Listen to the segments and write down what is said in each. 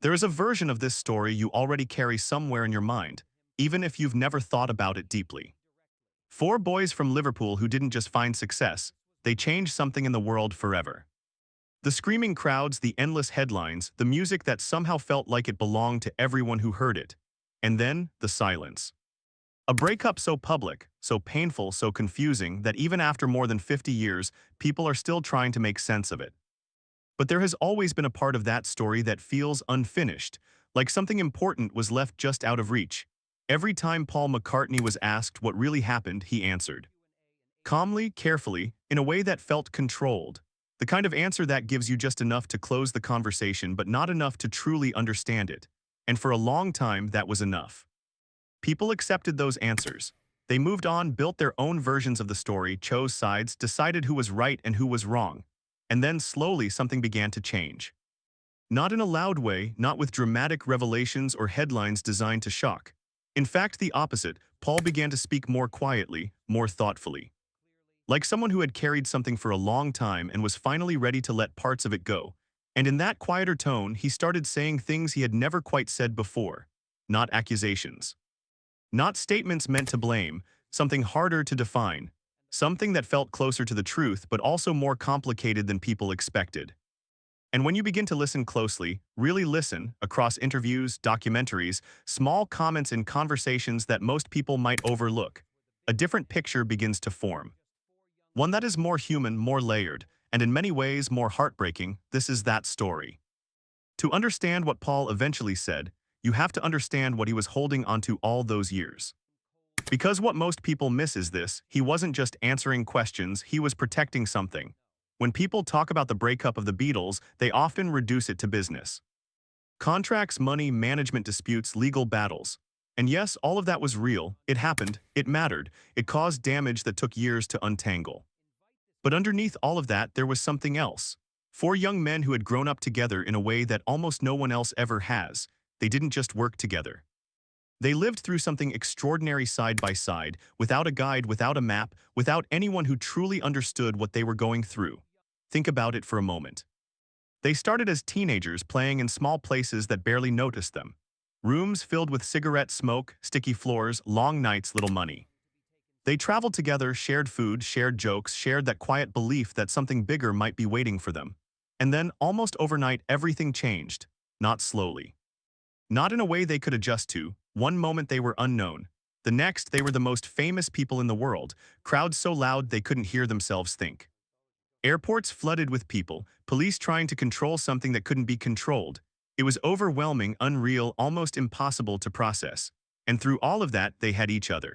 There is a version of this story you already carry somewhere in your mind, even if you've never thought about it deeply. Four boys from Liverpool who didn't just find success, they changed something in the world forever. The screaming crowds, the endless headlines, the music that somehow felt like it belonged to everyone who heard it. And then, the silence. A breakup so public, so painful, so confusing that even after more than 50 years, people are still trying to make sense of it. But there has always been a part of that story that feels unfinished, like something important was left just out of reach. Every time Paul McCartney was asked what really happened, he answered. Calmly, carefully, in a way that felt controlled. The kind of answer that gives you just enough to close the conversation but not enough to truly understand it. And for a long time, that was enough. People accepted those answers. They moved on, built their own versions of the story, chose sides, decided who was right and who was wrong. And then slowly something began to change. Not in a loud way, not with dramatic revelations or headlines designed to shock. In fact, the opposite, Paul began to speak more quietly, more thoughtfully. Like someone who had carried something for a long time and was finally ready to let parts of it go. And in that quieter tone, he started saying things he had never quite said before. Not accusations. Not statements meant to blame, something harder to define. Something that felt closer to the truth but also more complicated than people expected. And when you begin to listen closely, really listen, across interviews, documentaries, small comments in conversations that most people might overlook, a different picture begins to form. One that is more human, more layered, and in many ways more heartbreaking. This is that story. To understand what Paul eventually said, you have to understand what he was holding onto all those years. Because what most people miss is this: he wasn't just answering questions, he was protecting something. When people talk about the breakup of the Beatles, they often reduce it to business. Contracts, money, management disputes, legal battles. And yes, all of that was real, it happened, it mattered, it caused damage that took years to untangle. But underneath all of that, there was something else. Four young men who had grown up together in a way that almost no one else ever has. They didn't just work together. They lived through something extraordinary side by side, without a guide, without a map, without anyone who truly understood what they were going through. Think about it for a moment. They started as teenagers, playing in small places that barely noticed them. Rooms filled with cigarette smoke, sticky floors, long nights, little money. They traveled together, shared food, shared jokes, shared that quiet belief that something bigger might be waiting for them. And then, almost overnight, everything changed. Not slowly. Not in a way they could adjust to. One moment they were unknown. The next, they were the most famous people in the world, crowds so loud they couldn't hear themselves think. Airports flooded with people, police trying to control something that couldn't be controlled. It was overwhelming, unreal, almost impossible to process. And through all of that, they had each other.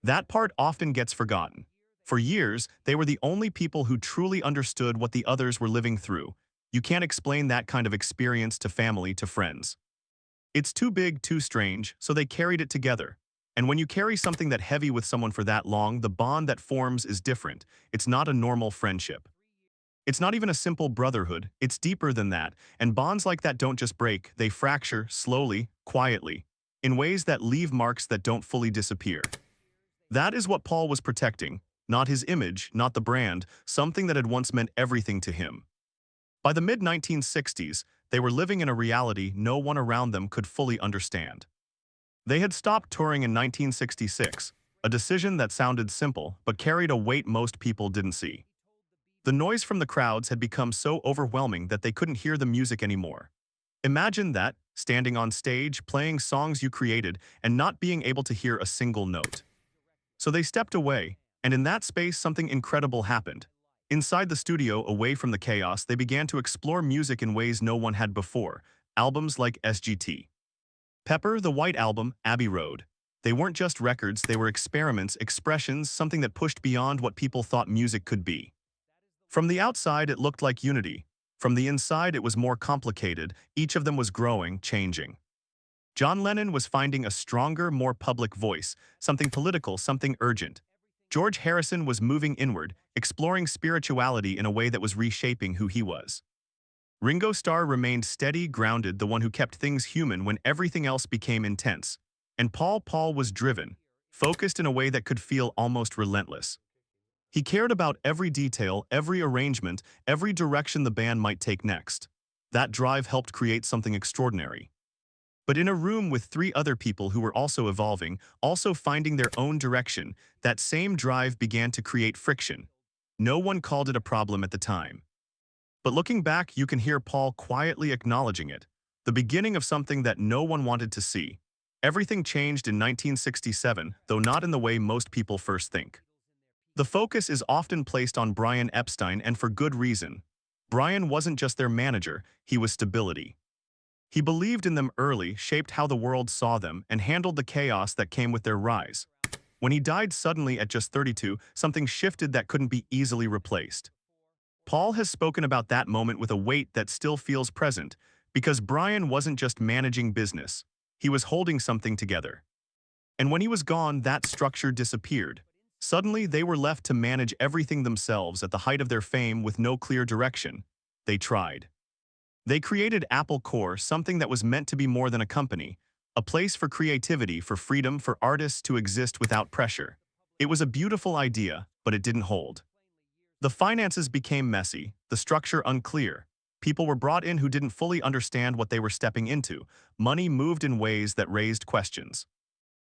That part often gets forgotten. For years, they were the only people who truly understood what the others were living through. You can't explain that kind of experience to family, to friends. It's too big, too strange, so they carried it together. And when you carry something that heavy with someone for that long, the bond that forms is different. It's not a normal friendship. It's not even a simple brotherhood, it's deeper than that, and bonds like that don't just break, they fracture, slowly, quietly, in ways that leave marks that don't fully disappear. That is what Paul was protecting, not his image, not the brand, something that had once meant everything to him. By the mid-1960s, they were living in a reality no one around them could fully understand. They had stopped touring in 1966, a decision that sounded simple but carried a weight most people didn't see. The noise from the crowds had become so overwhelming that they couldn't hear the music anymore. Imagine that, standing on stage, playing songs you created, and not being able to hear a single note. So they stepped away, and in that space something incredible happened. Inside the studio, away from the chaos, they began to explore music in ways no one had before. Albums like SGT. Pepper, the White Album, Abbey Road. They weren't just records, they were experiments, expressions, something that pushed beyond what people thought music could be. From the outside, it looked like unity. From the inside, it was more complicated. Each of them was growing, changing. John Lennon was finding a stronger, more public voice, something political, something urgent. George Harrison was moving inward, exploring spirituality in a way that was reshaping who he was. Ringo Starr remained steady, grounded, the one who kept things human when everything else became intense. And Paul was driven, focused in a way that could feel almost relentless. He cared about every detail, every arrangement, every direction the band might take next. That drive helped create something extraordinary. But in a room with three other people who were also evolving, also finding their own direction, that same drive began to create friction. No one called it a problem at the time. But looking back, you can hear Paul quietly acknowledging it, the beginning of something that no one wanted to see. Everything changed in 1967, though not in the way most people first think. The focus is often placed on Brian Epstein, and for good reason. Brian wasn't just their manager, he was stability. He believed in them early, shaped how the world saw them, and handled the chaos that came with their rise. When he died suddenly at just 32, something shifted that couldn't be easily replaced. Paul has spoken about that moment with a weight that still feels present, because Brian wasn't just managing business, he was holding something together. And when he was gone, that structure disappeared. Suddenly, they were left to manage everything themselves at the height of their fame with no clear direction. They tried. They created Apple Corps, something that was meant to be more than a company, a place for creativity, for freedom, for artists to exist without pressure. It was a beautiful idea, but it didn't hold. The finances became messy, the structure unclear. People were brought in who didn't fully understand what they were stepping into. Money moved in ways that raised questions.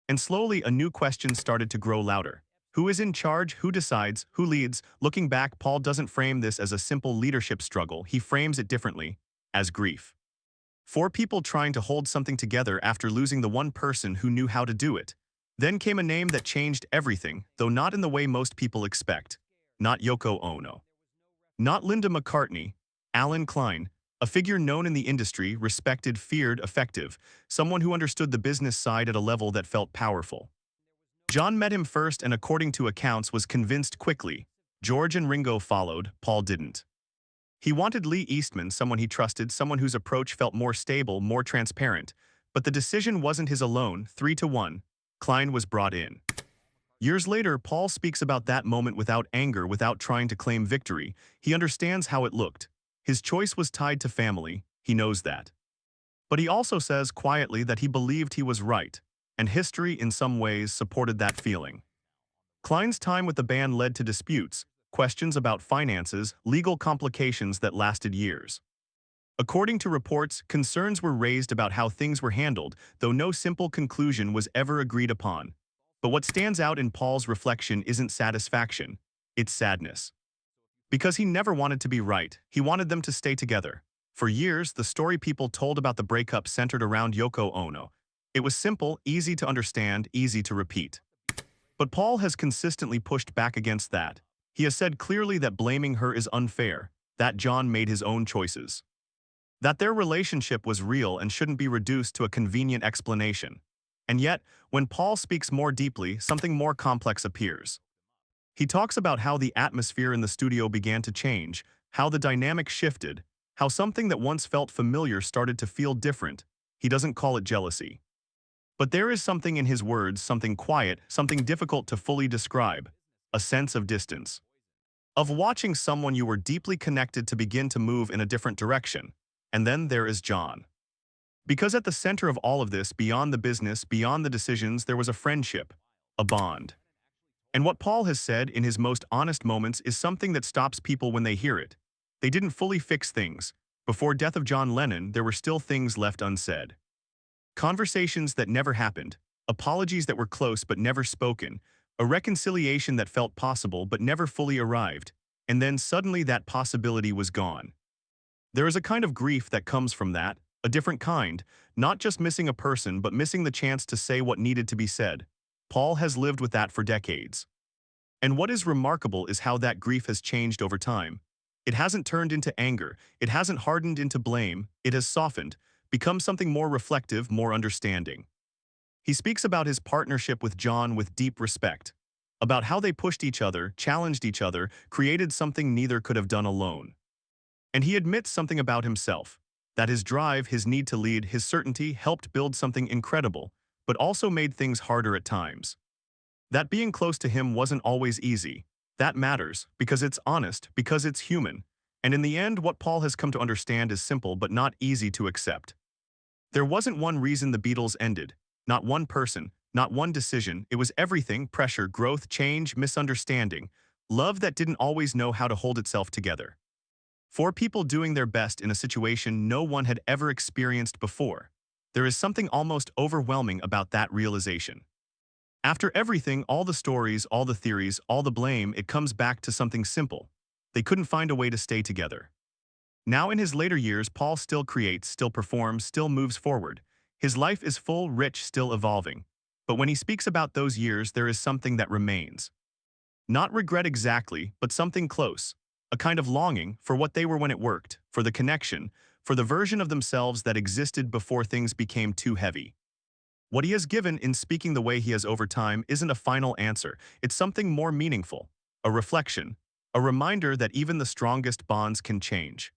And slowly, a new question started to grow louder. Who is in charge? Who decides? Who leads? Looking back, Paul doesn't frame this as a simple leadership struggle. He frames it differently, as grief. Four people trying to hold something together after losing the one person who knew how to do it. Then came a name that changed everything, though not in the way most people expect. Not Yoko Ono. Not Linda McCartney. Alan Klein, a figure known in the industry, respected, feared, effective, someone who understood the business side at a level that felt powerful. John met him first and, according to accounts, was convinced quickly. George and Ringo followed, Paul didn't. He wanted Lee Eastman, someone he trusted, someone whose approach felt more stable, more transparent. But the decision wasn't his alone. 3-1. Klein was brought in. Years later, Paul speaks about that moment without anger, without trying to claim victory. He understands how it looked. His choice was tied to family. He knows that. But he also says quietly that he believed he was right, and history in some ways supported that feeling. Klein's time with the band led to disputes, questions about finances, legal complications that lasted years. According to reports, concerns were raised about how things were handled, though no simple conclusion was ever agreed upon. But what stands out in Paul's reflection isn't satisfaction, it's sadness. Because he never wanted to be right, he wanted them to stay together. For years, the story people told about the breakup centered around Yoko Ono. It was simple, easy to understand, easy to repeat. But Paul has consistently pushed back against that. He has said clearly that blaming her is unfair, that John made his own choices, that their relationship was real and shouldn't be reduced to a convenient explanation. And yet, when Paul speaks more deeply, something more complex appears. He talks about how the atmosphere in the studio began to change, how the dynamic shifted, how something that once felt familiar started to feel different. He doesn't call it jealousy. But there is something in his words, something quiet, something difficult to fully describe, a sense of distance. Of watching someone you were deeply connected to begin to move in a different direction. And then there is John. Because at the center of all of this, beyond the business, beyond the decisions, there was a friendship, a bond. And what Paul has said in his most honest moments is something that stops people when they hear it. They didn't fully fix things. Before death of John Lennon, there were still things left unsaid. Conversations that never happened, apologies that were close but never spoken, a reconciliation that felt possible but never fully arrived, and then suddenly that possibility was gone. There is a kind of grief that comes from that, a different kind, not just missing a person but missing the chance to say what needed to be said. Paul has lived with that for decades. And what is remarkable is how that grief has changed over time. It hasn't turned into anger, it hasn't hardened into blame, it has softened, become something more reflective, more understanding. He speaks about his partnership with John with deep respect, about how they pushed each other, challenged each other, created something neither could have done alone. And he admits something about himself, that his drive, his need to lead, his certainty helped build something incredible, but also made things harder at times. That being close to him wasn't always easy. That matters, because it's honest, because it's human. And in the end, what Paul has come to understand is simple but not easy to accept. There wasn't one reason the Beatles ended, not one person, not one decision. It was everything: pressure, growth, change, misunderstanding, love that didn't always know how to hold itself together. Four people doing their best in a situation no one had ever experienced before. There is something almost overwhelming about that realization. After everything, all the stories, all the theories, all the blame, it comes back to something simple. They couldn't find a way to stay together. Now in his later years, Paul still creates, still performs, still moves forward. His life is full, rich, still evolving. But when he speaks about those years, there is something that remains. Not regret exactly, but something close. A kind of longing for what they were when it worked, for the connection, for the version of themselves that existed before things became too heavy. What he has given in speaking the way he has over time isn't a final answer, it's something more meaningful, a reflection, a reminder that even the strongest bonds can change.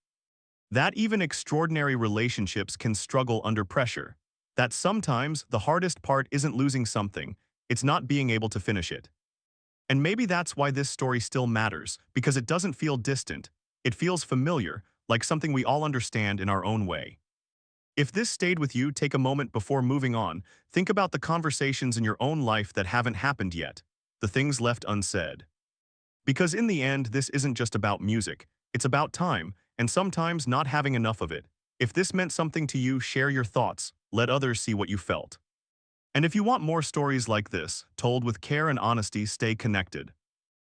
That even extraordinary relationships can struggle under pressure. That sometimes the hardest part isn't losing something, it's not being able to finish it. And maybe that's why this story still matters, because it doesn't feel distant. It feels familiar, like something we all understand in our own way. If this stayed with you, take a moment before moving on. Think about the conversations in your own life that haven't happened yet, the things left unsaid. Because in the end, this isn't just about music. It's about time, and sometimes not having enough of it. If this meant something to you, share your thoughts. Let others see what you felt. And if you want more stories like this, told with care and honesty, stay connected.